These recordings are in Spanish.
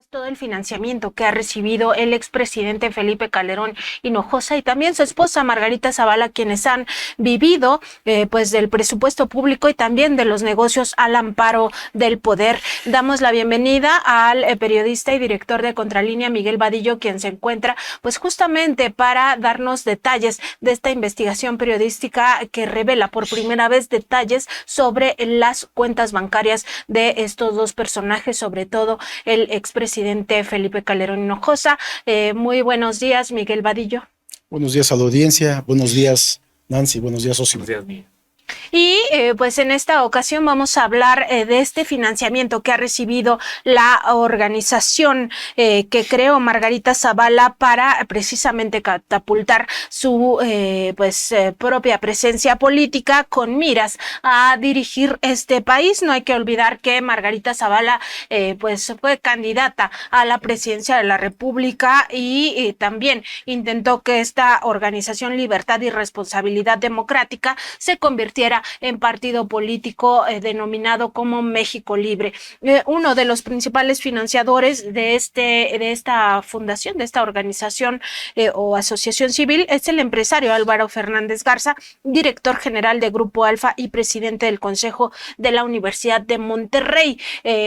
todo el financiamiento que ha recibido el expresidente Felipe Calderón Hinojosa y también su esposa Margarita Zavala, quienes han vivido pues del presupuesto público y también de los negocios al amparo del poder. Damos la bienvenida al periodista y director de Contralínea, Miguel Vadillo, quien se encuentra pues justamente para darnos detalles de esta investigación periodística que revela por primera vez detalles sobre las cuentas bancarias de estos dos personajes, sobre todo el expresidente Felipe Calderón Hinojosa. Muy buenos días, Miguel Vadillo. Buenos días a la audiencia, buenos días Nancy, buenos días Osimo. Buenos días, Miguel. Y pues en esta ocasión vamos a hablar de este financiamiento que ha recibido la organización que creó Margarita Zavala para precisamente catapultar su propia presencia política con miras a dirigir este país. No hay que olvidar que Margarita Zavala pues fue candidata a la presidencia de la República y también intentó que esta organización Libertad y Responsabilidad Democrática se convirtiera en partido político denominado como México Libre. Uno de los principales financiadores de esta fundación, de esta organización o asociación civil, es el empresario Álvaro Fernández Garza, director general de Grupo Alfa y presidente del Consejo de la Universidad de Monterrey.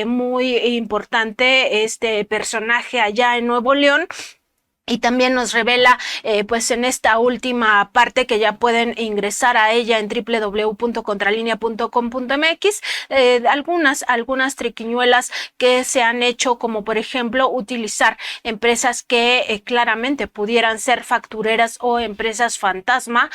Muy importante este personaje allá en Nuevo León. Y también nos revela, pues en esta última parte que ya pueden ingresar a ella en www.contralinea.com.mx, algunas triquiñuelas que se han hecho, como por ejemplo utilizar empresas que claramente pudieran ser factureras o empresas fantasma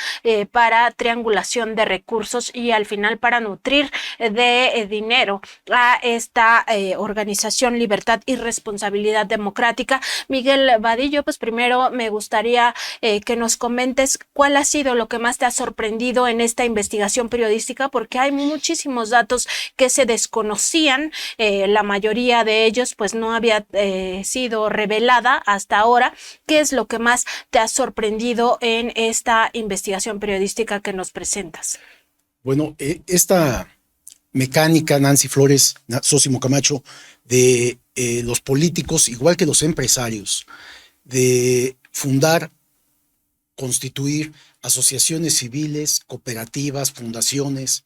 para triangulación de recursos y al final para nutrir de dinero a esta organización Libertad y Responsabilidad Democrática. Miguel Vadillo, pues primero me gustaría que nos comentes cuál ha sido lo que más te ha sorprendido en esta investigación periodística, porque hay muchísimos datos que se desconocían, la mayoría de ellos pues no había sido revelada hasta ahora. ¿Qué es lo que más te ha sorprendido en esta investigación periodística que nos presentas? Bueno, esta mecánica, Nancy Flores, Sósimo Camacho, de los políticos, igual que los empresarios, de fundar, constituir asociaciones civiles, cooperativas, fundaciones,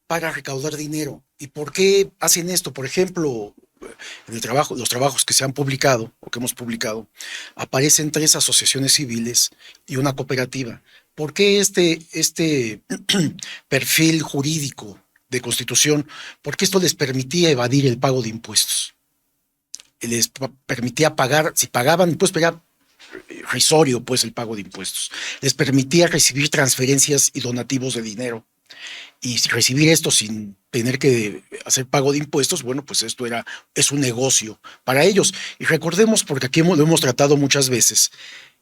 para recaudar dinero. ¿Y por qué hacen esto? Por ejemplo, en los trabajos que se han publicado o que hemos publicado, aparecen 3 asociaciones civiles y una cooperativa. ¿Por qué este perfil jurídico de constitución? Porque esto les permitía evadir el pago de impuestos. Les permitía pagar, si pagaban, pues era risorio pues el pago de impuestos. Les permitía recibir transferencias y donativos de dinero. Y recibir esto sin tener que hacer pago de impuestos, bueno, pues esto es un negocio para ellos. Y recordemos, porque aquí lo hemos tratado muchas veces,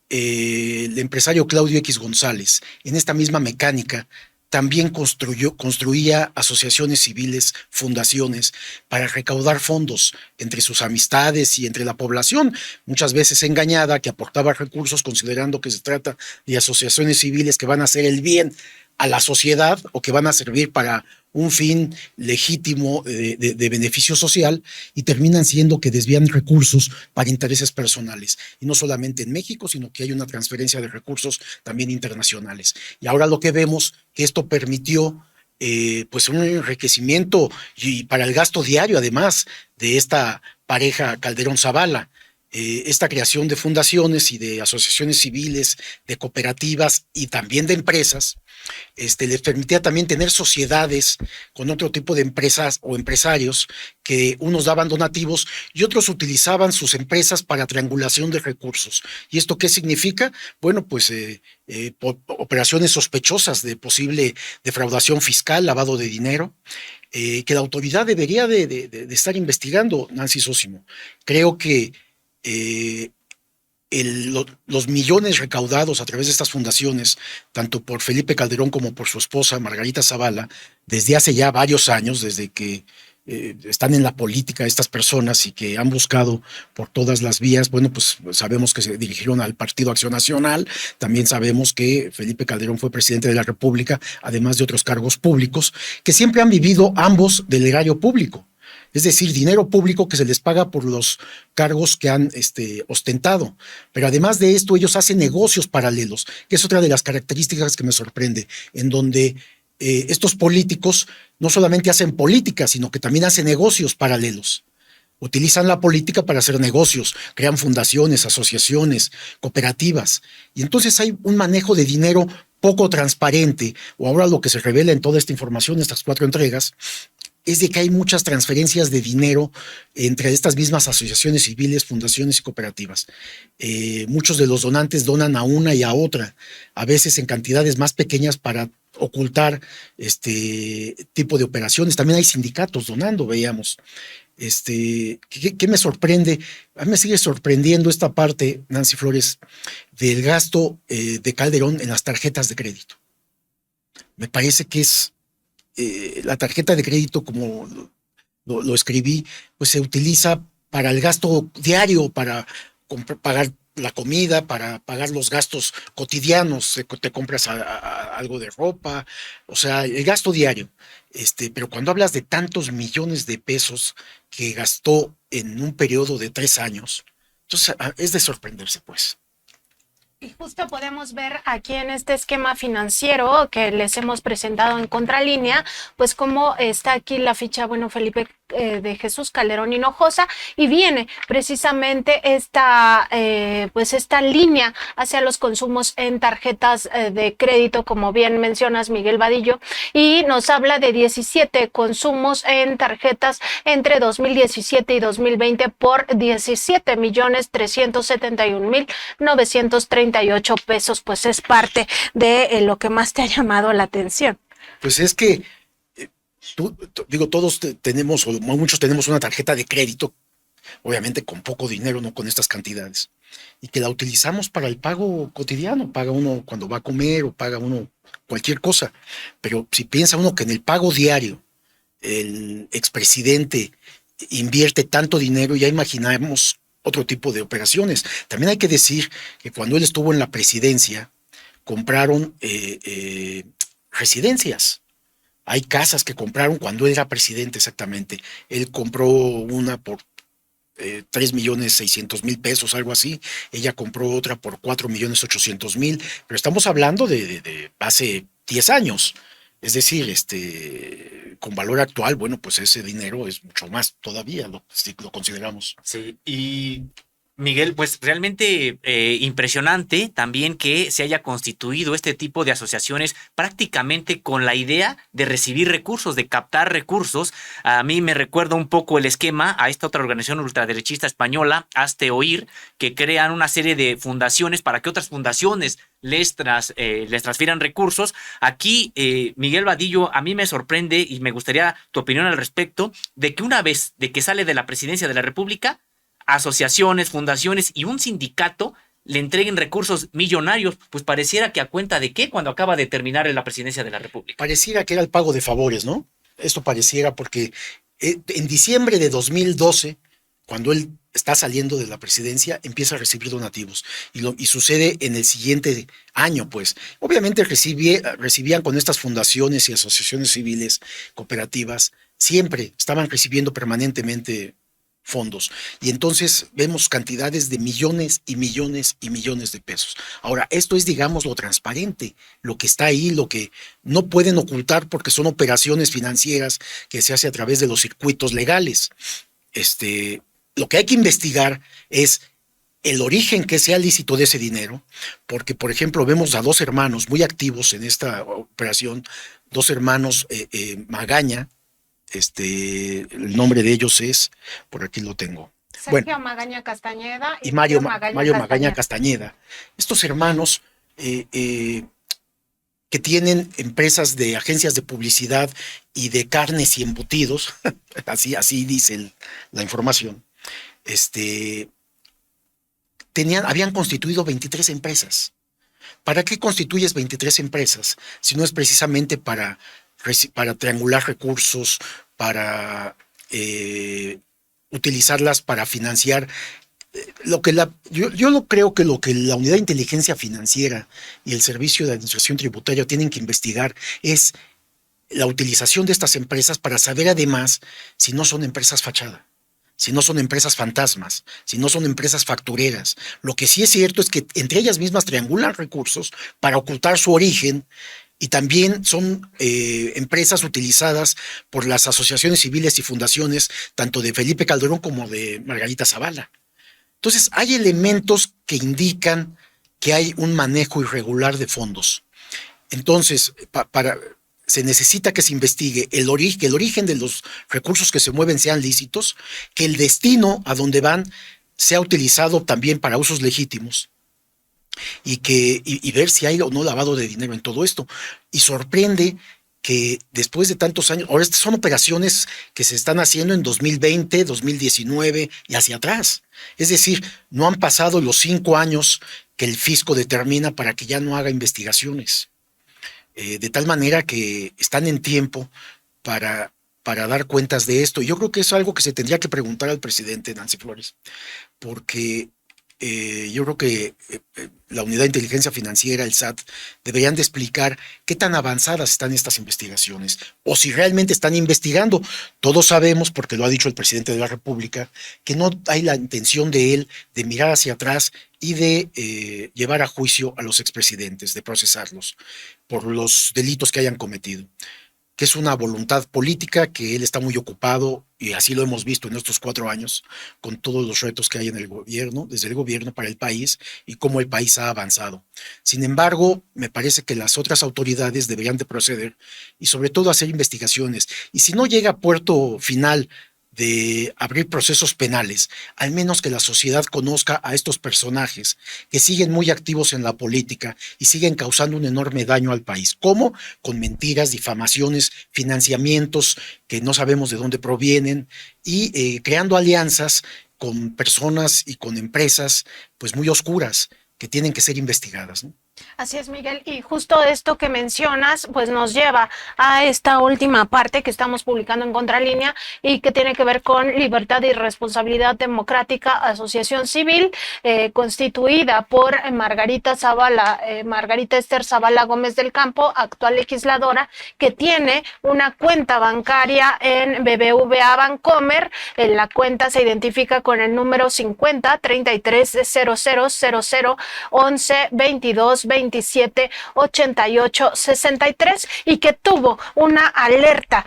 el empresario Claudio X González, en esta misma mecánica, también construía asociaciones civiles, fundaciones, para recaudar fondos entre sus amistades y entre la población, muchas veces engañada, que aportaba recursos considerando que se trata de asociaciones civiles que van a hacer el bien a la sociedad o que van a servir para un fin legítimo de beneficio social, y terminan siendo que desvían recursos para intereses personales. Y no solamente en México, sino que hay una transferencia de recursos también internacionales. Y ahora lo que vemos, que esto permitió pues un enriquecimiento y para el gasto diario, además, de esta pareja Calderón-Zavala. Esta creación de fundaciones y de asociaciones civiles, de cooperativas y también de empresas, les permitía también tener sociedades con otro tipo de empresas o empresarios, que unos daban donativos y otros utilizaban sus empresas para triangulación de recursos. ¿Y esto qué significa? Bueno, pues operaciones sospechosas de posible defraudación fiscal, lavado de dinero, que la autoridad debería de estar investigando, Nancy Sósimo. Creo que los millones recaudados a través de estas fundaciones, tanto por Felipe Calderón como por su esposa Margarita Zavala, desde hace ya varios años, desde que están en la política estas personas y que han buscado por todas las vías, bueno, pues sabemos que se dirigieron al Partido Acción Nacional, también sabemos que Felipe Calderón fue presidente de la República, además de otros cargos públicos, que siempre han vivido ambos del erario público. es decir, dinero público que se les paga por los cargos que han ostentado. Pero además de esto, ellos hacen negocios paralelos, que es otra de las características que me sorprende, en donde estos políticos no solamente hacen política, sino que también hacen negocios paralelos. Utilizan la política para hacer negocios, crean fundaciones, asociaciones, cooperativas. Y entonces hay un manejo de dinero poco transparente, o ahora lo que se revela en toda esta información, estas 4 entregas, es de que hay muchas transferencias de dinero entre estas mismas asociaciones civiles, fundaciones y cooperativas. Muchos de los donantes donan a una y a otra, a veces en cantidades más pequeñas para ocultar este tipo de operaciones. También hay sindicatos donando, veíamos. ¿Qué me sorprende? A mí me sigue sorprendiendo esta parte, Nancy Flores, del gasto de Calderón en las tarjetas de crédito. Me parece que es la tarjeta de crédito, como lo escribí, pues se utiliza para el gasto diario, para pagar la comida, para pagar los gastos cotidianos, te compras algo de ropa, o sea, el gasto diario. Pero cuando hablas de tantos millones de pesos que gastó en un periodo de 3 años, entonces es de sorprenderse, pues. Y justo podemos ver aquí en este esquema financiero que les hemos presentado en Contralínea, pues cómo está aquí la ficha, bueno, Felipe de Jesús Calderón Hinojosa, y viene precisamente esta línea hacia los consumos en tarjetas de crédito, como bien mencionas, Miguel Vadillo, y nos habla de 17 consumos en tarjetas entre 2017 y 2020 por 17,371,938 pesos. Pues es parte de lo que más te ha llamado la atención. Pues es que todos tenemos, o muchos tenemos una tarjeta de crédito, obviamente con poco dinero, no con estas cantidades, y que la utilizamos para el pago cotidiano. Paga uno cuando va a comer o paga uno cualquier cosa. Pero si piensa uno que en el pago diario el expresidente invierte tanto dinero, ya imaginamos otro tipo de operaciones. También hay que decir que cuando él estuvo en la presidencia, compraron residencias. Hay casas que compraron cuando él era presidente, exactamente. Él compró una por 3,600,000 pesos, algo así. Ella compró otra por 4,800,000. Pero estamos hablando de hace 10 años. Es decir, con valor actual, bueno, pues ese dinero es mucho más todavía, si lo consideramos. Sí, y Miguel, pues realmente impresionante también que se haya constituido este tipo de asociaciones prácticamente con la idea de recibir recursos, de captar recursos. A mí me recuerda un poco el esquema a esta otra organización ultraderechista española, Hazte Oír, que crean una serie de fundaciones para que otras fundaciones les transfieran recursos. Aquí, Miguel Vadillo, a mí me sorprende y me gustaría tu opinión al respecto de que una vez de que sale de la presidencia de la República, asociaciones, fundaciones y un sindicato le entreguen recursos millonarios, pues pareciera que a cuenta de qué cuando acaba de terminar en la presidencia de la República. Pareciera que era el pago de favores, ¿no? Esto pareciera porque en diciembre de 2012, cuando él está saliendo de la presidencia, empieza a recibir donativos y sucede en el siguiente año, pues. Obviamente recibían con estas fundaciones y asociaciones civiles, cooperativas, siempre estaban recibiendo permanentemente fondos. Y entonces vemos cantidades de millones y millones y millones de pesos. Ahora, esto es, digamos, lo transparente, lo que está ahí, lo que no pueden ocultar porque son operaciones financieras que se hace a través de los circuitos legales. Lo que hay que investigar es el origen que sea lícito de ese dinero, porque, por ejemplo, vemos a 2 hermanos muy activos en esta operación, 2 hermanos Magaña. El nombre de ellos es, por aquí lo tengo. Sergio Magaña Castañeda y Mario Magaña Castañeda. Estos hermanos que tienen empresas de agencias de publicidad y de carnes y embutidos, así dice la información, habían constituido 23 empresas. ¿Para qué constituyes 23 empresas si no es precisamente para triangular recursos, para utilizarlas para financiar yo creo que lo que la Unidad de Inteligencia Financiera y el Servicio de Administración Tributaria tienen que investigar es la utilización de estas empresas para saber además si no son empresas fachada, si no son empresas fantasmas, si no son empresas factureras. Lo que sí es cierto es que entre ellas mismas triangulan recursos para ocultar su origen y también son empresas utilizadas por las asociaciones civiles y fundaciones tanto de Felipe Calderón como de Margarita Zavala. Entonces, hay elementos que indican que hay un manejo irregular de fondos. Entonces, se necesita que se investigue que el origen de los recursos que se mueven sean lícitos, que el destino a donde van sea utilizado también para usos legítimos y ver si hay o no lavado de dinero en todo esto. Y sorprende que después de tantos años, ahora estas son operaciones que se están haciendo en 2020, 2019 y hacia atrás. Es decir, no han pasado los 5 años que el fisco determina para que ya no haga investigaciones. De tal manera que están en tiempo para dar cuentas de esto. Yo creo que es algo que se tendría que preguntar al presidente Nancy Flores, porque yo creo que la Unidad de Inteligencia Financiera, el SAT, deberían de explicar qué tan avanzadas están estas investigaciones o si realmente están investigando. Todos sabemos, porque lo ha dicho el presidente de la República, que no hay la intención de él de mirar hacia atrás y de llevar a juicio a los expresidentes, de procesarlos por los delitos que hayan cometido, que es una voluntad política, que él está muy ocupado, y así lo hemos visto en estos 4 años, con todos los retos que hay en el gobierno, desde el gobierno para el país, y cómo el país ha avanzado. Sin embargo, me parece que las otras autoridades deberían de proceder, y sobre todo hacer investigaciones, y si no llega a puerto final de abrir procesos penales, al menos que la sociedad conozca a estos personajes que siguen muy activos en la política y siguen causando un enorme daño al país. ¿Cómo? Con mentiras, difamaciones, financiamientos que no sabemos de dónde provienen y creando alianzas con personas y con empresas pues muy oscuras que tienen que ser investigadas, ¿no? Así es, Miguel, y justo esto que mencionas, pues nos lleva a esta última parte que estamos publicando en Contralínea y que tiene que ver con libertad y responsabilidad democrática, asociación civil constituida por Margarita Esther Zavala Gómez del Campo, actual legisladora, que tiene una cuenta bancaria en BBVA Bancomer. La cuenta se identifica con el número 50 33 00 00 11 22 27 88 63 y que tuvo una alerta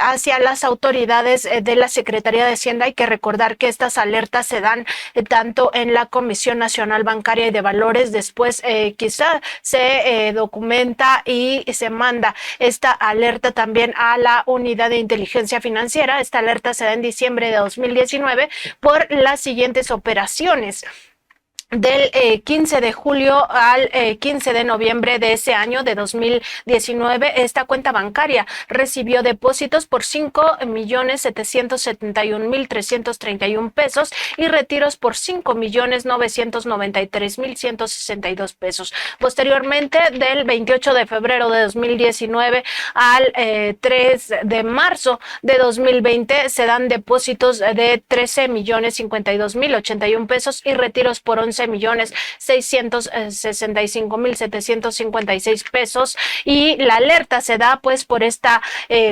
hacia las autoridades de la Secretaría de Hacienda. Hay que recordar que estas alertas se dan tanto en la Comisión Nacional Bancaria y de Valores, después quizá se documenta y se manda esta alerta también a la Unidad de Inteligencia Financiera. Esta alerta se da en diciembre de 2019 por las siguientes operaciones. Del 15 de julio al 15 de noviembre de ese año de 2019, esta cuenta bancaria recibió depósitos por 5.771.331 pesos y retiros por 5.993.162 pesos. Posteriormente, del 28 de febrero de 2019 al 3 de marzo de 2020, se dan depósitos de 13.052.081 pesos y retiros por 11.665.756 pesos, y la alerta se da pues por esta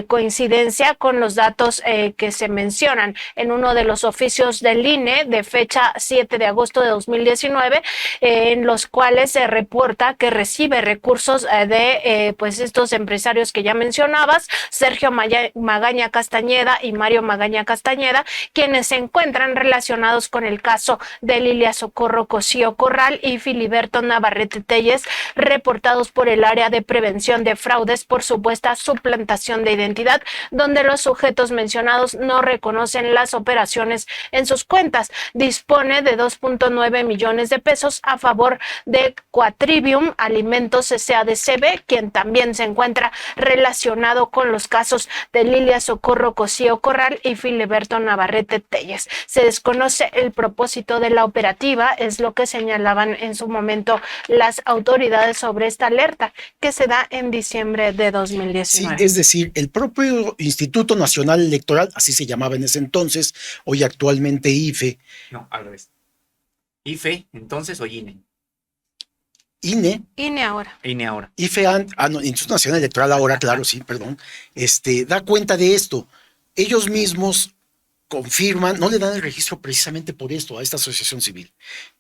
coincidencia con los datos que se mencionan en uno de los oficios del INE de fecha 7 de agosto de 2019, en los cuales se reporta que recibe recursos de pues estos empresarios que ya mencionabas, Sergio Magaña Castañeda y Mario Magaña Castañeda, quienes se encuentran relacionados con el caso de Lilia Socorro Cosío Corral y Filiberto Navarrete Telles, reportados por el área de prevención de fraudes por supuesta suplantación de identidad, donde los sujetos mencionados no reconocen las operaciones en sus cuentas. Dispone de 2.9 millones de pesos a favor de Quatrivium Alimentos SADCB, quien también se encuentra relacionado con los casos de Lilia Socorro Cosío Corral y Filiberto Navarrete Telles. Se desconoce el propósito de la operativa, es lo que señalaban en su momento las autoridades sobre esta alerta que se da en diciembre de 2019. Sí, es decir, el propio Instituto Nacional Electoral, así se llamaba en ese entonces, hoy actualmente IFE. No, al revés. IFE, entonces, o INE. INE ahora. INE ahora. Instituto Nacional Electoral ahora, claro, sí, perdón, da cuenta de esto. Ellos mismos confirman, no le dan el registro precisamente por esto a esta asociación civil,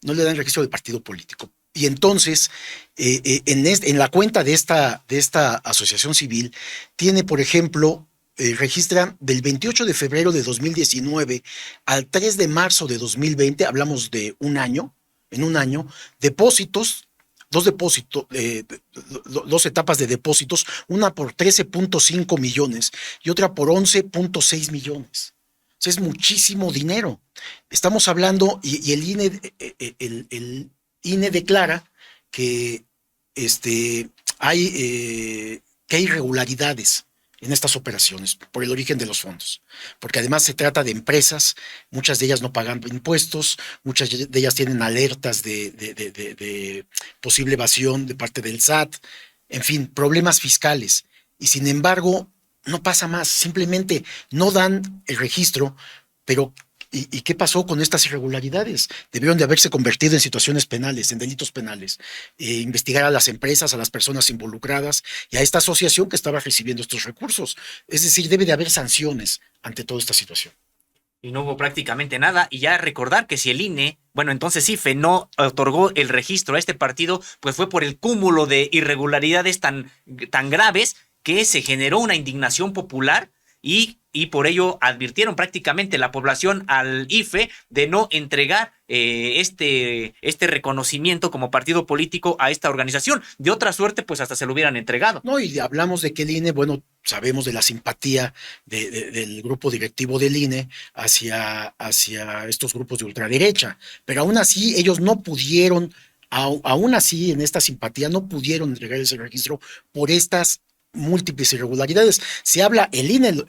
no le dan el registro del partido político. Y entonces, en la cuenta de esta asociación civil, tiene, por ejemplo, registra del 28 de febrero de 2019 al 3 de marzo de 2020, hablamos de un año, en un año, depósitos, dos etapas de depósitos, una por 13.5 millones y otra por 11.6 millones. O sea, es muchísimo dinero. Estamos hablando, y el INE declara que hay irregularidades en estas operaciones por el origen de los fondos, porque además se trata de empresas, muchas de ellas no pagan impuestos, muchas de ellas tienen alertas de posible evasión de parte del SAT, en fin, problemas fiscales, y sin embargo no pasa más, simplemente no dan el registro, pero ¿y qué pasó con estas irregularidades? Debieron de haberse convertido en situaciones penales, en delitos penales, investigar a las empresas, a las personas involucradas y a esta asociación que estaba recibiendo estos recursos. Es decir, debe de haber sanciones ante toda esta situación. Y no hubo prácticamente nada. Y ya recordar que si el INE, bueno, entonces IFE no otorgó el registro a este partido, pues fue por el cúmulo de irregularidades tan graves que se generó una indignación popular y por ello advirtieron prácticamente la población al IFE de no entregar este reconocimiento como partido político a esta organización. De otra suerte, pues hasta se lo hubieran entregado. No, y hablamos de que el INE, bueno, sabemos de la simpatía del grupo directivo del INE hacia estos grupos de ultraderecha, pero aún así ellos no pudieron, aún así en esta simpatía no pudieron entregar ese registro por estas múltiples irregularidades. Se habla, el INE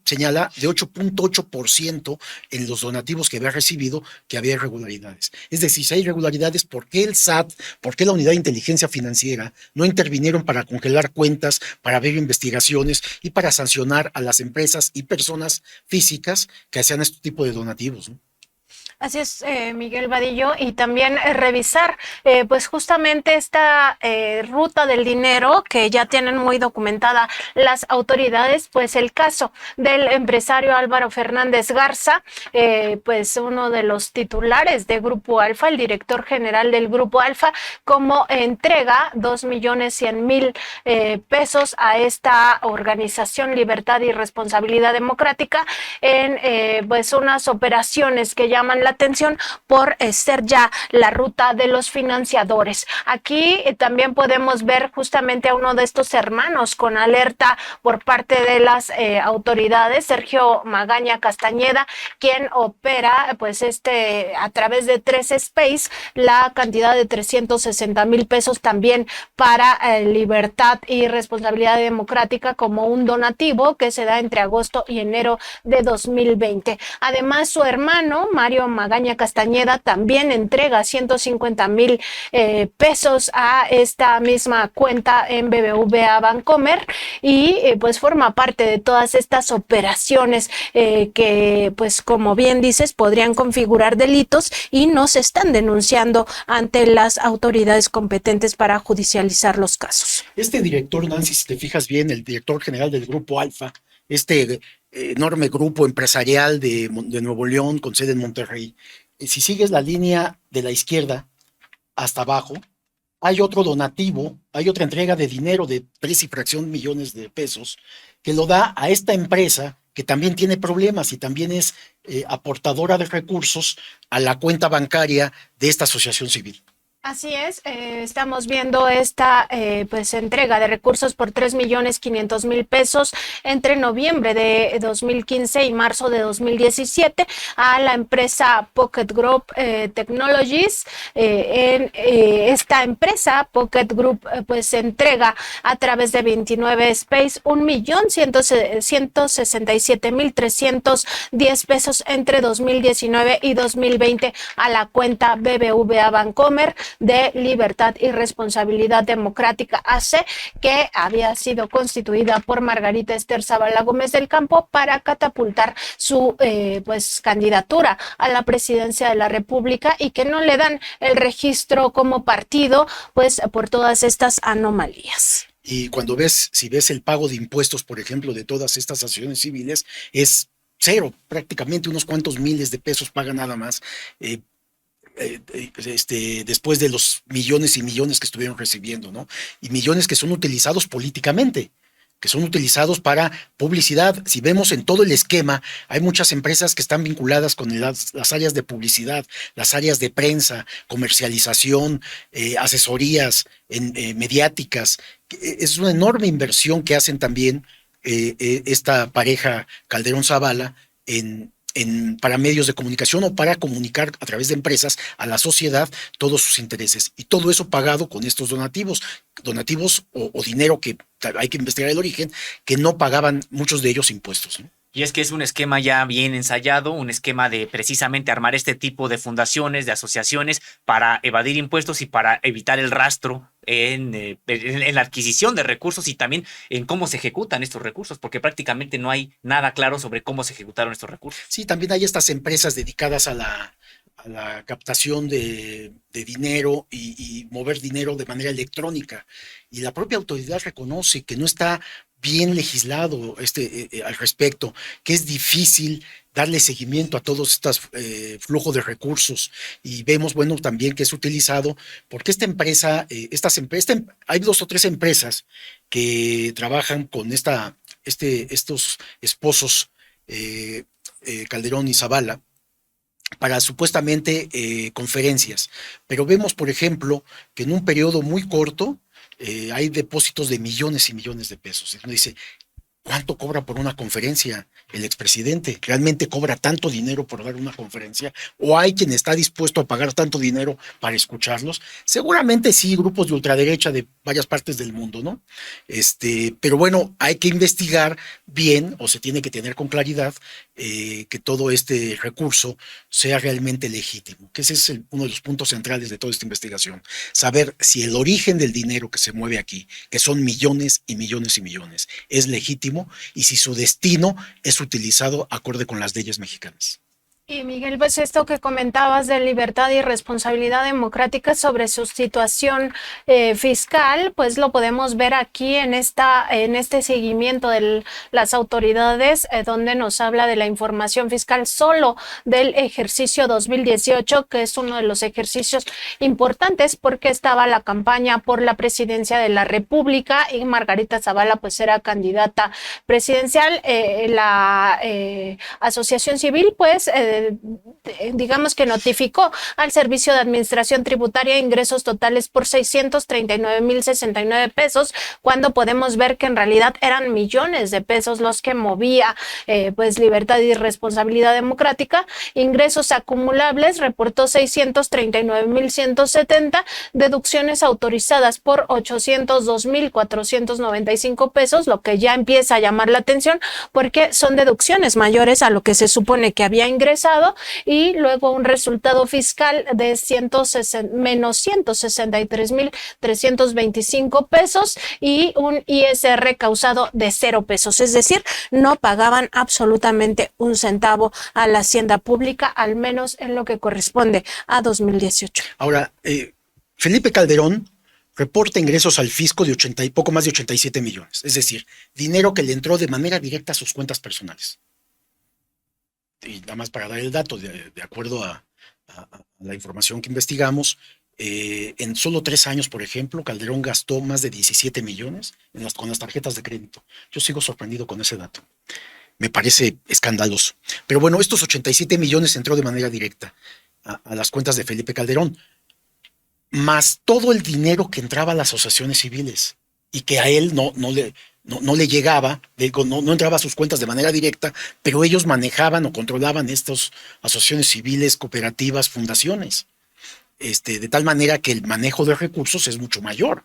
señala de 8.8% en los donativos que había recibido que había irregularidades. Es decir, si hay irregularidades, ¿por qué el SAT, por qué la Unidad de Inteligencia Financiera no intervinieron para congelar cuentas, para ver investigaciones y para sancionar a las empresas y personas físicas que hacían este tipo de donativos, ¿no? Así es, Miguel Vadillo, y también revisar pues justamente esta ruta del dinero que ya tienen muy documentada las autoridades, pues el caso del empresario Álvaro Fernández Garza, pues uno de los titulares de Grupo Alfa, el director general del Grupo Alfa, como entrega 2.100.000 pesos a esta organización Libertad y Responsabilidad Democrática en pues unas operaciones que llaman la atención por ser ya la ruta de los financiadores. Aquí también podemos ver justamente a uno de estos hermanos con alerta por parte de las autoridades, Sergio Magaña Castañeda, quien opera pues a través de 3Space la cantidad de 360,000 pesos también para Libertad y Responsabilidad Democrática como un donativo que se da entre agosto y enero de 2020. Además, su hermano Mario Magaña Castañeda también entrega 150,000 pesos a esta misma cuenta en BBVA Bancomer y pues forma parte de todas estas operaciones que pues como bien dices podrían configurar delitos y no se están denunciando ante las autoridades competentes para judicializar los casos. Este director, Nancy, si te fijas bien, el director general del Grupo Alfa, enorme grupo empresarial de Nuevo León con sede en Monterrey, si sigues la línea de la izquierda hasta abajo, hay otro donativo, hay otra entrega de dinero de 3 y fracción millones de pesos que lo da a esta empresa que también tiene problemas y también es aportadora de recursos a la cuenta bancaria de esta asociación civil. Así es, estamos viendo esta pues entrega de recursos por 3.500.000 pesos entre noviembre de 2015 y marzo de 2017 a la empresa Pocket Group Technologies. Esta empresa Pocket Group pues entrega a través de 29 Space 1.167.310 pesos entre 2019 y 2020 a la cuenta BBVA Bancomer. de Libertad y Responsabilidad Democrática, AC, que había sido constituida por Margarita Esther Zavala Gómez del Campo para catapultar su pues candidatura a la presidencia de la República, y que no le dan el registro como partido pues por todas estas anomalías. Y cuando si ves el pago de impuestos, por ejemplo, de todas estas asociaciones civiles, es cero, prácticamente unos cuantos miles de pesos paga nada más, después de los millones y millones que estuvieron recibiendo, ¿no? Y millones que son utilizados políticamente, que son utilizados para publicidad. Si vemos en todo el esquema, hay muchas empresas que están vinculadas con las áreas de publicidad, las áreas de prensa, comercialización, asesorías mediáticas. Es una enorme inversión que hacen también esta pareja Calderón-Zavala para medios de comunicación o para comunicar a través de empresas a la sociedad todos sus intereses. Y todo eso pagado con estos donativos o dinero que hay que investigar el origen, que no pagaban muchos de ellos impuestos, ¿no? Y es que es un esquema ya bien ensayado, un esquema de precisamente armar este tipo de fundaciones, de asociaciones para evadir impuestos y para evitar el rastro en la adquisición de recursos y también en cómo se ejecutan estos recursos, porque prácticamente no hay nada claro sobre cómo se ejecutaron estos recursos. Sí, también hay estas empresas dedicadas a la captación de dinero y mover dinero de manera electrónica. Y la propia autoridad reconoce que no está bien legislado al respecto, que es difícil darle seguimiento a todos estos flujos de recursos. Y vemos, bueno, también que es utilizado porque esta empresa, hay 2 o 3 empresas que trabajan con estos esposos Calderón y Zavala para supuestamente conferencias. Pero vemos, por ejemplo, que en un periodo muy corto hay depósitos de millones y millones de pesos. Uno dice, ¿cuánto cobra por una conferencia el expresidente? ¿Realmente cobra tanto dinero por dar una conferencia? ¿O hay quien está dispuesto a pagar tanto dinero para escucharlos? Seguramente sí, grupos de ultraderecha de varias partes del mundo, ¿no? Pero bueno, hay que investigar bien, o se tiene que tener con claridad que todo este recurso sea realmente legítimo, que ese es uno de los puntos centrales de toda esta investigación. Saber si el origen del dinero que se mueve aquí, que son millones y millones y millones, es legítimo, y si su destino es utilizado acorde con las leyes mexicanas. Y Miguel, pues esto que comentabas de Libertad y Responsabilidad Democrática sobre su situación fiscal, pues lo podemos ver aquí en este seguimiento de las autoridades, donde nos habla de la información fiscal solo del ejercicio 2018, que es uno de los ejercicios importantes porque estaba la campaña por la presidencia de la República y Margarita Zavala pues era candidata presidencial. La Asociación Civil pues digamos que notificó al Servicio de Administración Tributaria ingresos totales por 639,069 pesos, cuando podemos ver que en realidad eran millones de pesos los que movía pues Libertad y Responsabilidad Democrática. Ingresos acumulables reportó 639,170, deducciones autorizadas por 802,495 pesos, lo que ya empieza a llamar la atención porque son deducciones mayores a lo que se supone que había ingresado, y luego un resultado fiscal de menos 163,325 pesos y un ISR causado de 0 pesos, es decir, no pagaban absolutamente un centavo a la hacienda pública, al menos en lo que corresponde a 2018. Ahora, Felipe Calderón reporta ingresos al fisco de poco más de 87 millones, es decir, dinero que le entró de manera directa a sus cuentas personales. Y nada más para dar el dato, de acuerdo a la información que investigamos, en solo 3 años, por ejemplo, Calderón gastó más de 17 millones con las tarjetas de crédito. Yo sigo sorprendido con ese dato. Me parece escandaloso. Pero bueno, estos 87 millones entró de manera directa a las cuentas de Felipe Calderón, más todo el dinero que entraba a las asociaciones civiles y que a él no le llegaba, no entraba a sus cuentas de manera directa, pero ellos manejaban o controlaban estas asociaciones civiles, cooperativas, fundaciones, de tal manera que el manejo de recursos es mucho mayor.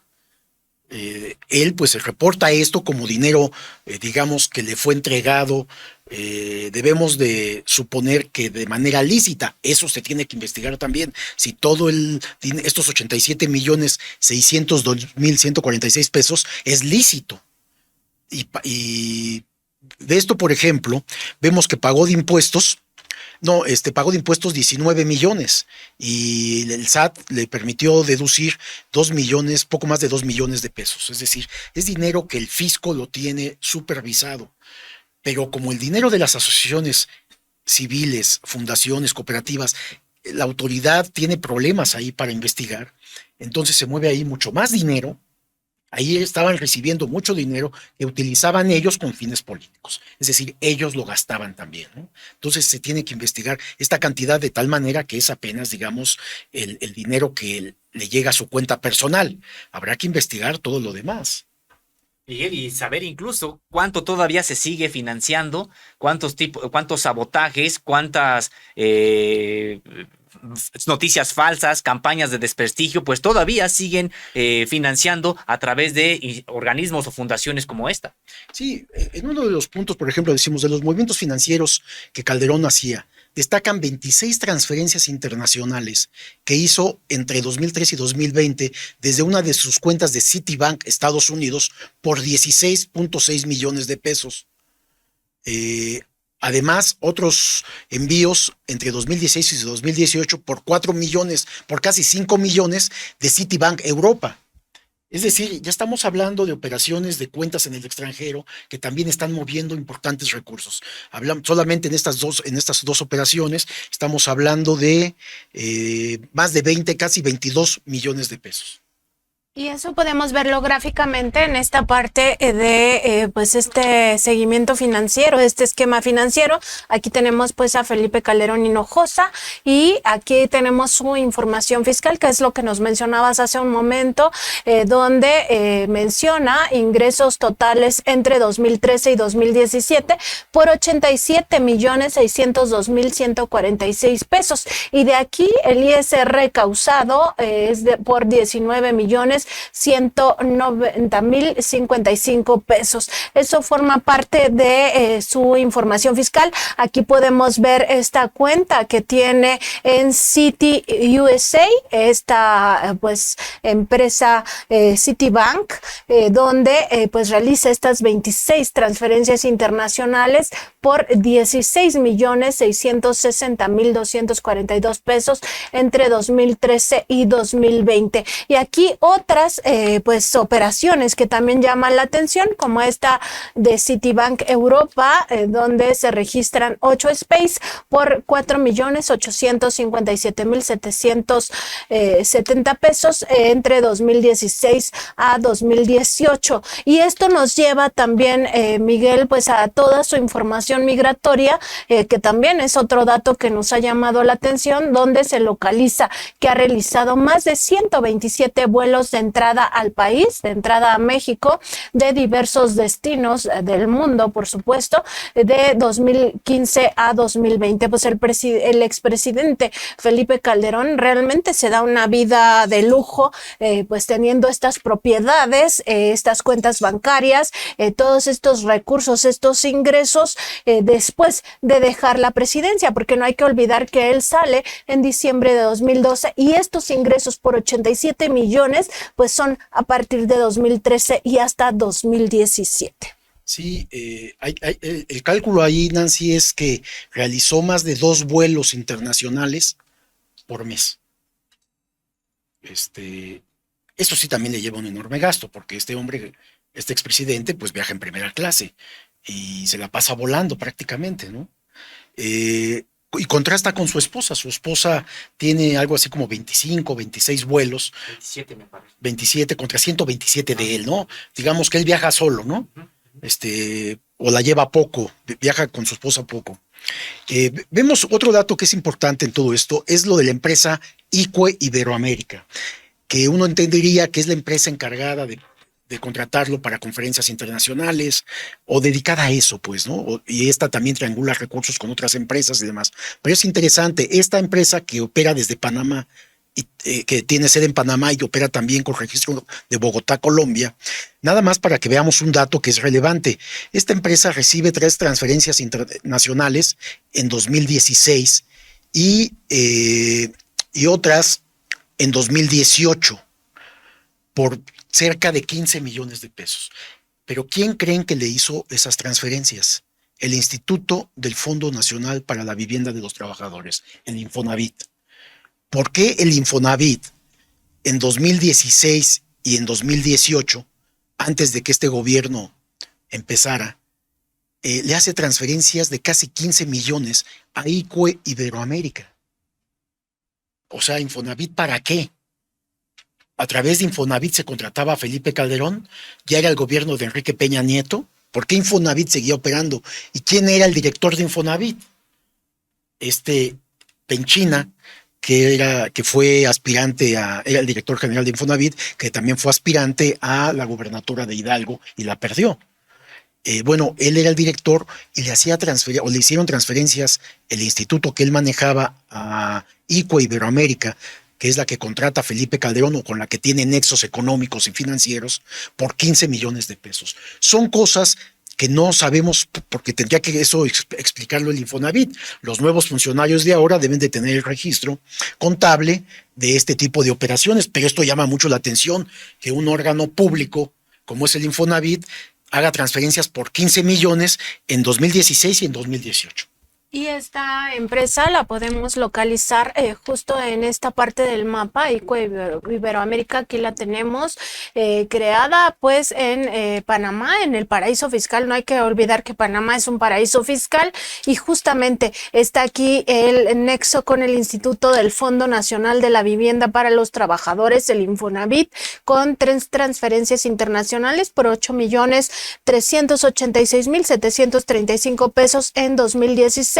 Él pues reporta esto como dinero, digamos, que le fue entregado. Debemos de suponer que de manera lícita. Eso se tiene que investigar también. Si estos 87.602.146 pesos es lícito. Y de esto, por ejemplo, vemos que pagó de impuestos. No, pagó de impuestos 19 millones y el SAT le permitió deducir 2 millones, poco más de 2 millones de pesos. Es decir, es dinero que el fisco lo tiene supervisado. Pero como el dinero de las asociaciones civiles, fundaciones, cooperativas, la autoridad tiene problemas ahí para investigar, entonces se mueve ahí mucho más dinero. Ahí estaban recibiendo mucho dinero que utilizaban ellos con fines políticos. Es decir, ellos lo gastaban también, ¿no? Entonces se tiene que investigar esta cantidad de tal manera que es apenas, digamos, el dinero que le llega a su cuenta personal. Habrá que investigar todo lo demás. Miguel, y saber incluso cuánto todavía se sigue financiando, cuántos sabotajes, cuántas noticias falsas, campañas de desprestigio, pues todavía siguen financiando a través de organismos o fundaciones como esta. Sí, en uno de los puntos, por ejemplo, decimos de los movimientos financieros que Calderón hacía, destacan 26 transferencias internacionales que hizo entre 2003 y 2020 desde una de sus cuentas de Citibank, Estados Unidos, por 16.6 millones de pesos. Además, otros envíos entre 2016 y 2018 por 4 millones, por casi 5 millones de Citibank Europa. Es decir, ya estamos hablando de operaciones de cuentas en el extranjero que también están moviendo importantes recursos. Solamente en estas dos operaciones estamos hablando de más de 20, casi 22 millones de pesos. Y eso podemos verlo gráficamente en esta parte de pues este seguimiento financiero, este esquema financiero. Aquí tenemos pues a Felipe Calderón Hinojosa y aquí tenemos su información fiscal, que es lo que nos mencionabas hace un momento, donde menciona ingresos totales entre 2013 y 2017 por 87.602.146 pesos. Y de aquí el ISR causado es por 19.190.055 pesos. Eso forma parte de su información fiscal. Aquí podemos ver esta cuenta que tiene en Citi USA, esta pues empresa Citibank, donde pues realiza estas 26 transferencias internacionales por 16.660.242 pesos entre 2013 y 2020. Y aquí otras pues operaciones que también llaman la atención, como esta de Citibank Europa, donde se registran 8 space por 4.857.770 pesos entre 2016 a 2018. Y esto nos lleva también, Miguel, pues a toda su información migratoria, que también es otro dato que nos ha llamado la atención, donde se localiza que ha realizado más de 127 vuelos de entrada al país, de entrada a México, de diversos destinos del mundo, por supuesto, de 2015 a 2020. Pues el expresidente Felipe Calderón realmente se da una vida de lujo, pues teniendo estas propiedades, estas cuentas bancarias, todos estos recursos, estos ingresos, después de dejar la presidencia, porque no hay que olvidar que él sale en diciembre de 2012 y estos ingresos por 87 millones pues son a partir de 2013 y hasta 2017. Sí, el cálculo ahí, Nancy, es que realizó más de 2 vuelos internacionales por mes. Eso sí también le lleva un enorme gasto, porque este hombre, este expresidente, pues viaja en primera clase y se la pasa volando prácticamente, ¿no? Y contrasta con su esposa. Su esposa tiene algo así como 25, 26 vuelos. 27 me parece. 27 contra 127 de él, ¿no? Digamos que él viaja solo, ¿no? O la lleva poco, viaja con su esposa poco. Vemos otro dato que es importante en todo esto, es lo de la empresa ICUE Iberoamérica, que uno entendería que es la empresa encargada de contratarlo para conferencias internacionales o dedicada a eso, pues, ¿no? Y esta también triangula recursos con otras empresas y demás. Pero es interesante, esta empresa que opera desde Panamá que tiene sede en Panamá y opera también con registro de Bogotá, Colombia. Nada más para que veamos un dato que es relevante. Esta empresa recibe 3 transferencias internacionales en 2016 y otras en 2018 por cerca de 15 millones de pesos. Pero ¿quién creen que le hizo esas transferencias? El Instituto del Fondo Nacional para la Vivienda de los Trabajadores, el Infonavit. ¿Por qué el Infonavit en 2016 y en 2018, antes de que este gobierno empezara, le hace transferencias de casi 15 millones a ICUE Iberoamérica? O sea, ¿Infonavit para qué? A través de Infonavit se contrataba a Felipe Calderón, ya era el gobierno de Enrique Peña Nieto. ¿Por qué Infonavit seguía operando? ¿Y quién era el director de Infonavit? Penchina, que fue aspirante era el director general de Infonavit, que también fue aspirante a la gubernatura de Hidalgo y la perdió. Bueno, él era el director y le hicieron transferencias el instituto que él manejaba a ICUE Iberoamérica, que es la que contrata a Felipe Calderón o con la que tiene nexos económicos y financieros, por 15 millones de pesos. Son cosas que no sabemos, porque tendría que eso explicarlo el Infonavit. Los nuevos funcionarios de ahora deben de tener el registro contable de este tipo de operaciones, pero esto llama mucho la atención, que un órgano público como es el Infonavit haga transferencias por 15 millones en 2016 y en 2018. Y esta empresa la podemos localizar justo en esta parte del mapa, ICUE Iberoamérica. Aquí la tenemos creada pues en Panamá, en el paraíso fiscal. No hay que olvidar que Panamá es un paraíso fiscal y justamente está aquí el nexo con el Instituto del Fondo Nacional de la Vivienda para los Trabajadores, el Infonavit, con 3 transferencias internacionales por 8,386,735 pesos en 2016.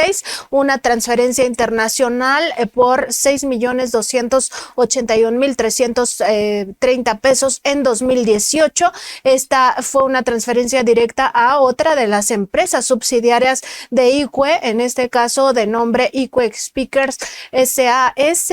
Una transferencia internacional por 6,281,330 pesos en 2018. Esta fue una transferencia directa a otra de las empresas subsidiarias de ICUE, en este caso de nombre ICUE Speakers SAS,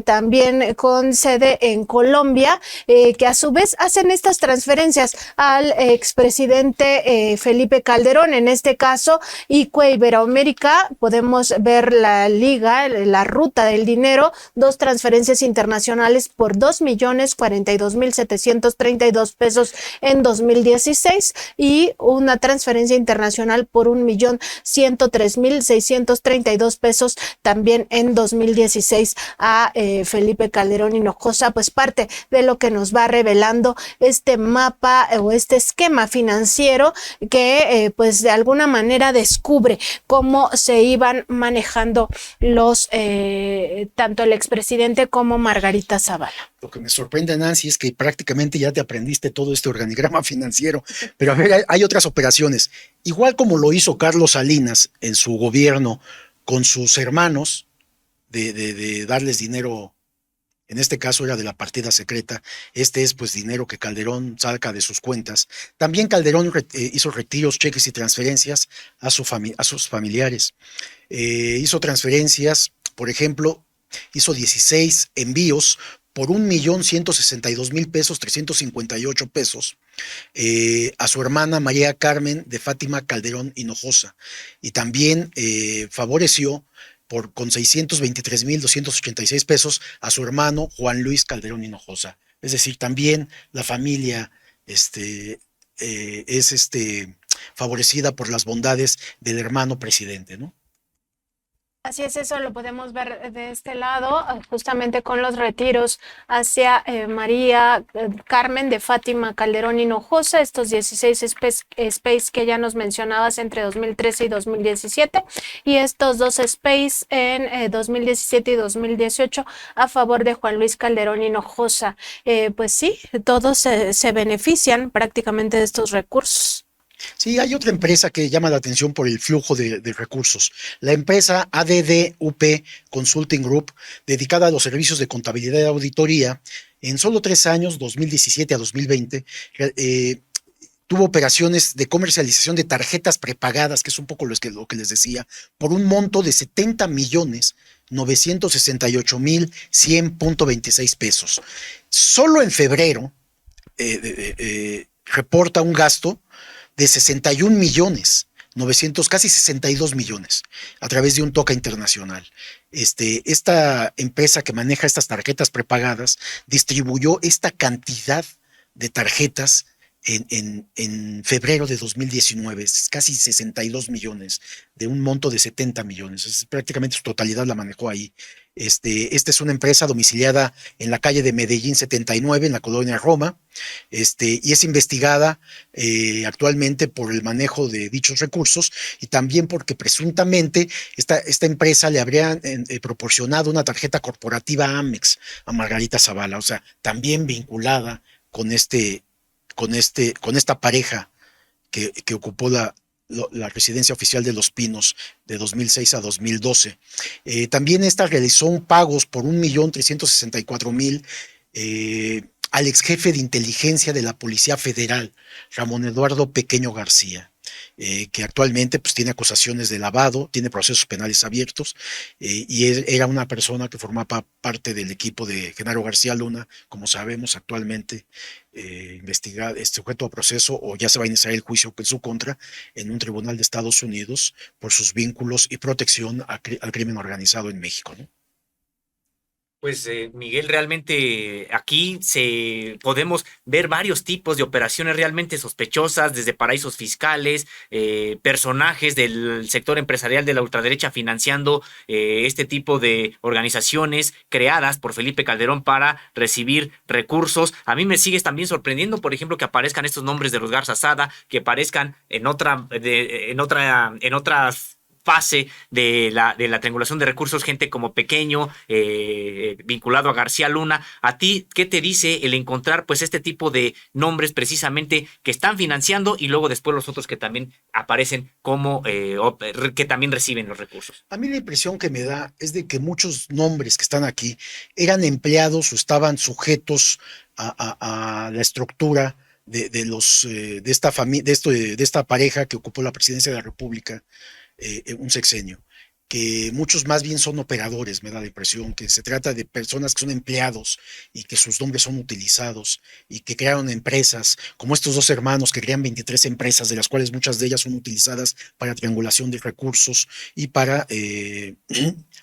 también con sede en Colombia, que a su vez hacen estas transferencias al expresidente Felipe Calderón. En este caso, ICUE Iberoamérica, podemos ver la liga, la ruta del dinero, 2 transferencias internacionales por 2,042,732 pesos en 2016 y una transferencia internacional por 1,103,632 pesos también en 2016 a Felipe Calderón Hinojosa. Pues parte de lo que nos va revelando este mapa o este esquema financiero que pues de alguna manera descubre cómo se iban manejando los tanto el expresidente como Margarita Zavala. Lo que me sorprende, Nancy, es que prácticamente ya te aprendiste todo este organigrama financiero, pero a ver, hay otras operaciones. Igual como lo hizo Carlos Salinas en su gobierno con sus hermanos, de darles dinero. En este caso era de la partida secreta. Este es pues dinero que Calderón saca de sus cuentas. También Calderón hizo retiros, cheques y transferencias a sus familiares. Hizo transferencias, por ejemplo, hizo 16 envíos por 1,162,000 pesos, 358 pesos, a su hermana María Carmen de Fátima Calderón Hinojosa. Y también favoreció con 623,286 pesos a su hermano Juan Luis Calderón Hinojosa. Es decir, también la familia es favorecida por las bondades del hermano presidente, ¿no? Así es, eso lo podemos ver de este lado, justamente con los retiros hacia María Carmen de Fátima Calderón Hinojosa, estos 16 space que ya nos mencionabas entre 2013 y 2017, y estos 2 space en 2017 y 2018 a favor de Juan Luis Calderón Hinojosa. Pues sí, todos se benefician prácticamente de estos recursos. Sí, hay otra empresa que llama la atención por el flujo de recursos. La empresa ADDUP Consulting Group, dedicada a los servicios de contabilidad y auditoría, en solo 3 años, 2017 a 2020, tuvo operaciones de comercialización de tarjetas prepagadas, que es un poco lo que les decía, por un monto de 70 millones 968,100.26 pesos. Solo en febrero reporta un gasto de 61 millones, 900, casi 62 millones, a través de un toca internacional. Esta empresa que maneja estas tarjetas prepagadas distribuyó esta cantidad de tarjetas en febrero de 2019, casi 62 millones, de un monto de 70 millones. Prácticamente su totalidad la manejó ahí. Esta es una empresa domiciliada en la calle de Medellín 79, en la colonia Roma, y es investigada actualmente por el manejo de dichos recursos y también porque presuntamente esta empresa le habría proporcionado una tarjeta corporativa Amex a Margarita Zavala, o sea, también vinculada con esta pareja que ocupó la residencia oficial de Los Pinos de 2006 a 2012. También esta realizó pagos por 1,364,000 al ex jefe de inteligencia de la Policía Federal, Ramón Eduardo Pequeño García, que actualmente pues, tiene acusaciones de lavado, tiene procesos penales abiertos, y era una persona que formaba parte del equipo de Genaro García Luna, como sabemos actualmente investigado, sujeto a proceso, o ya se va a iniciar el juicio en su contra en un tribunal de Estados Unidos por sus vínculos y protección al crimen organizado en México, ¿no? Pues Miguel, realmente aquí podemos ver varios tipos de operaciones realmente sospechosas, desde paraísos fiscales, personajes del sector empresarial de la ultraderecha financiando este tipo de organizaciones creadas por Felipe Calderón para recibir recursos. A mí me sigue también sorprendiendo, por ejemplo, que aparezcan estos nombres de los Garza Sada, que aparezcan en otras fase de la triangulación de recursos, gente como Pequeño, vinculado a García Luna. ¿A ti qué te dice el encontrar pues este tipo de nombres precisamente que están financiando y luego después los otros que también aparecen como que también reciben los recursos? A mí la impresión que me da es de que muchos nombres que están aquí eran empleados o estaban sujetos a la estructura de esta pareja que ocupó la presidencia de la República un sexenio, que muchos más bien son operadores, me da la impresión, que se trata de personas que son empleados y que sus nombres son utilizados y que crearon empresas, como estos dos hermanos que crean 23 empresas, de las cuales muchas de ellas son utilizadas para triangulación de recursos y para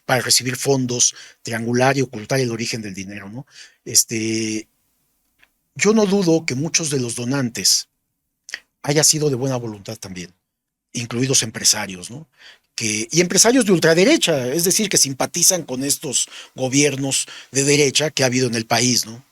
recibir fondos, triangular y ocultar el origen del dinero, ¿no? Yo no dudo que muchos de los donantes haya sido de buena voluntad también, incluidos empresarios, ¿no? Y empresarios de ultraderecha, es decir, que simpatizan con estos gobiernos de derecha que ha habido en el país, ¿no?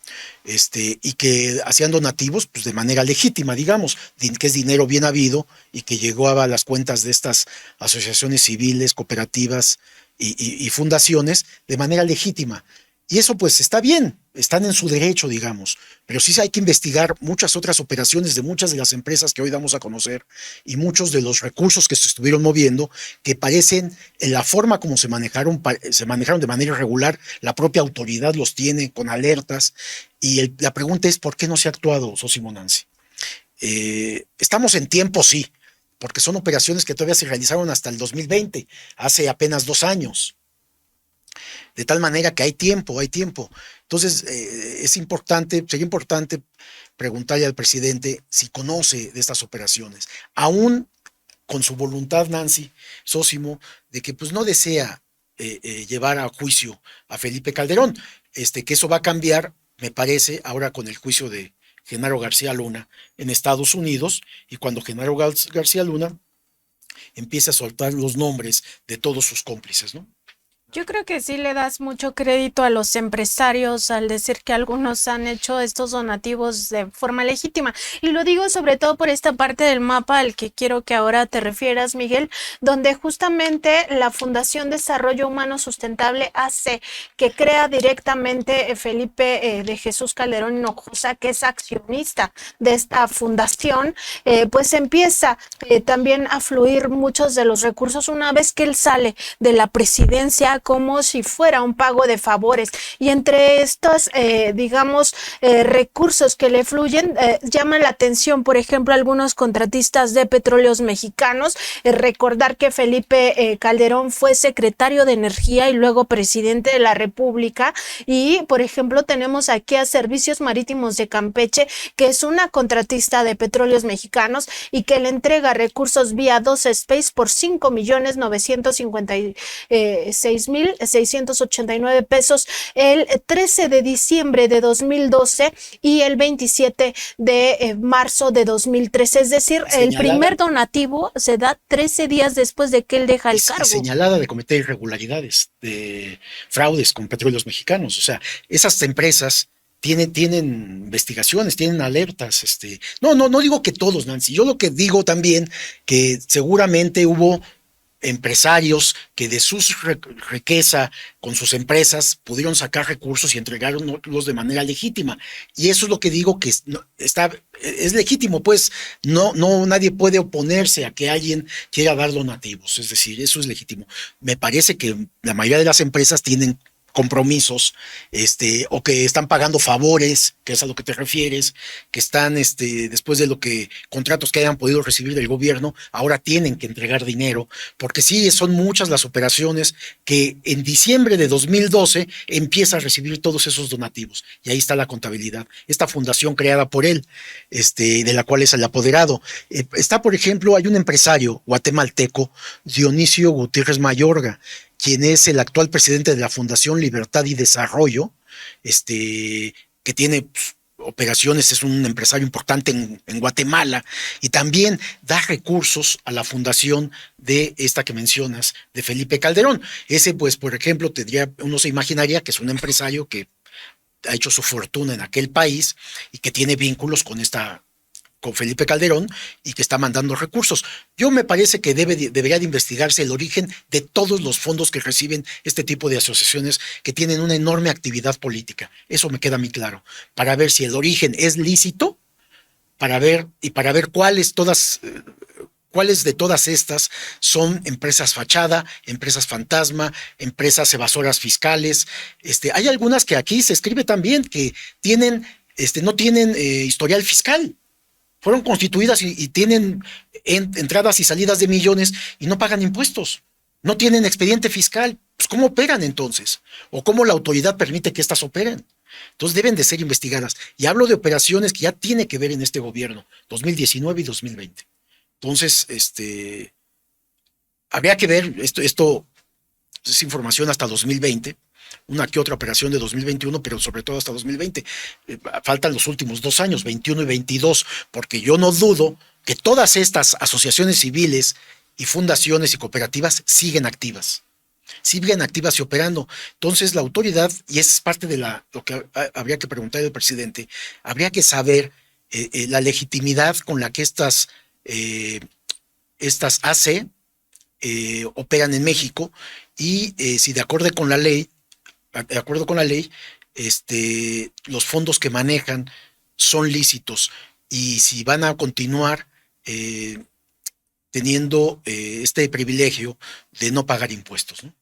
Y que hacían donativos pues, de manera legítima, digamos, que es dinero bien habido y que llegó a las cuentas de estas asociaciones civiles, cooperativas y fundaciones de manera legítima. Y eso pues está bien, están en su derecho, digamos, pero sí hay que investigar muchas otras operaciones de muchas de las empresas que hoy damos a conocer y muchos de los recursos que se estuvieron moviendo que parecen, en la forma como se manejaron de manera irregular, la propia autoridad los tiene con alertas y la pregunta es ¿por qué no se ha actuado, Sosimo Nancy? Estamos en tiempo, sí, porque son operaciones que todavía se realizaron hasta el 2020, hace apenas 2 años. De tal manera que hay tiempo. Entonces, sería importante preguntarle al presidente si conoce de estas operaciones, aún con su voluntad, Nancy, Sosimo, de que pues no desea llevar a juicio a Felipe Calderón, que eso va a cambiar, me parece, ahora con el juicio de Genaro García Luna en Estados Unidos, y cuando Genaro García Luna empiece a soltar los nombres de todos sus cómplices, ¿no? Yo creo que sí le das mucho crédito a los empresarios al decir que algunos han hecho estos donativos de forma legítima. Y lo digo sobre todo por esta parte del mapa al que quiero que ahora te refieras, Miguel, donde justamente la Fundación Desarrollo Humano Sustentable AC, que crea directamente Felipe de Jesús Calderón Hinojosa, que es accionista de esta fundación, pues empieza también a fluir muchos de los recursos una vez que él sale de la presidencia como si fuera un pago de favores. Y entre estos, recursos que le fluyen, llaman la atención, por ejemplo, algunos contratistas de Petróleos Mexicanos. Recordar que Felipe Calderón fue secretario de Energía y luego presidente de la República. Y, por ejemplo, tenemos aquí a Servicios Marítimos de Campeche, que es una contratista de Petróleos Mexicanos y que le entrega recursos vía 2 Space por 5.956.689 pesos el 13 de diciembre de 2012 y el 27 de marzo de 2013. Es decir, el primer donativo se da 13 días después de que él deja el cargo. Señalada de cometer irregularidades, de fraudes con Petróleos Mexicanos. O sea, esas empresas tienen investigaciones, tienen alertas. No digo que todos, Nancy. Yo lo que digo también que seguramente hubo empresarios que de su riqueza con sus empresas pudieron sacar recursos y entregarlos de manera legítima. Y eso es lo que digo que es legítimo, pues nadie puede oponerse a que alguien quiera dar donativos. Es decir, eso es legítimo. Me parece que la mayoría de las empresas tienen compromisos, o que están pagando favores, que es a lo que te refieres, que están, después de contratos que hayan podido recibir del gobierno, ahora tienen que entregar dinero, porque sí, son muchas las operaciones que en diciembre de 2012 empieza a recibir todos esos donativos, y ahí está la contabilidad. Esta fundación creada por él, de la cual es el apoderado. Está, por ejemplo, hay un empresario guatemalteco, Dionisio Gutiérrez Mayorga, quien es el actual presidente de la Fundación Libertad y Desarrollo, que tiene operaciones, es un empresario importante en Guatemala, y también da recursos a la fundación de esta que mencionas, de Felipe Calderón. Ese, pues, por ejemplo, uno se imaginaría que es un empresario que ha hecho su fortuna en aquel país y que tiene vínculos con Felipe Calderón y que está mandando recursos. Yo me parece que debería de investigarse el origen de todos los fondos que reciben este tipo de asociaciones que tienen una enorme actividad política. Eso me queda muy claro. Para ver si el origen es lícito, para ver cuáles de todas estas son empresas fachada, empresas fantasma, empresas evasoras fiscales. Hay algunas que aquí se escribe también que no tienen historial fiscal. Fueron constituidas y tienen entradas y salidas de millones y no pagan impuestos. No tienen expediente fiscal. Pues, ¿cómo operan entonces? ¿O cómo la autoridad permite que éstas operen? Entonces deben de ser investigadas. Y hablo de operaciones que ya tiene que ver en este gobierno, 2019 y 2020. Entonces, habría que ver, esto es información hasta 2020, una que otra operación de 2021, pero sobre todo hasta 2020. Faltan los últimos 2 años, 21 y 22, porque yo no dudo que todas estas asociaciones civiles y fundaciones y cooperativas siguen activas y operando. Entonces la autoridad, y es parte de lo que habría que preguntar al presidente, habría que saber la legitimidad con la que estas AC operan en México y si de acuerdo con la ley, los fondos que manejan son lícitos y si van a continuar teniendo este privilegio de no pagar impuestos, ¿no?